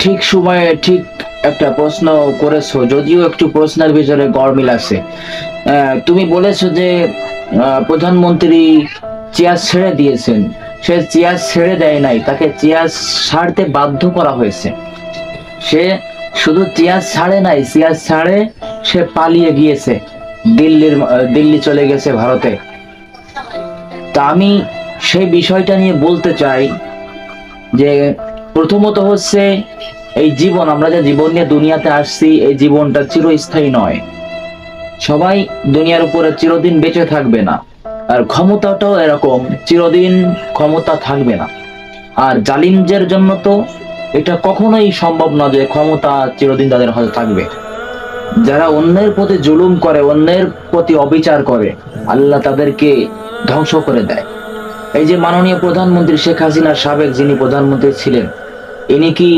ঠিক সময়ে ঠিক একটা প্রশ্ন করেছো, যদিও একটু প্রশ্নের ভিতরে গরমিল আছে। তুমি বলেছো যে প্রধানমন্ত্রী চেয়ার ছেড়ে দিয়েছেন। সে চেয়ার ছেড়ে দেয় নাই, তাকে চেয়ার ছাড়তে বাধ্য করা হয়েছে। সে শুধু চেয়ার ছাড়ে নাই, চেয়ার ছাড়ে সে পালিয়ে গিয়েছে দিল্লি চলে গেছে, ভারতে। তা আমি সেই বিষয়টা নিয়ে বলতে চাই যে প্রথমত হচ্ছে এই জীবন, আমরা যে জীবন নিয়ে দুনিয়াতে আসছি, এই জীবনটা চিরস্থায়ী নয়। সবাই দুনিয়ার উপরে চিরদিন বেঁচে থাকবে না, আর ক্ষমতাটাও এরকম, চিরদিন ক্ষমতা থাকবে না। আর জালিমদের জন্য তো এটা কখনোই সম্ভব না যে ক্ষমতা চিরদিন তাদের হাতে থাকবে। যারা অন্যের প্রতি জুলুম করে, অন্যের প্রতি অবিচার করে, আল্লাহ তাদেরকে ধ্বংস করে দেয়। এই যে মাননীয় প্রধানমন্ত্রী শেখ হাসিনার সাবেক যিনি প্রধানমন্ত্রী ছিলেন, ইনি কি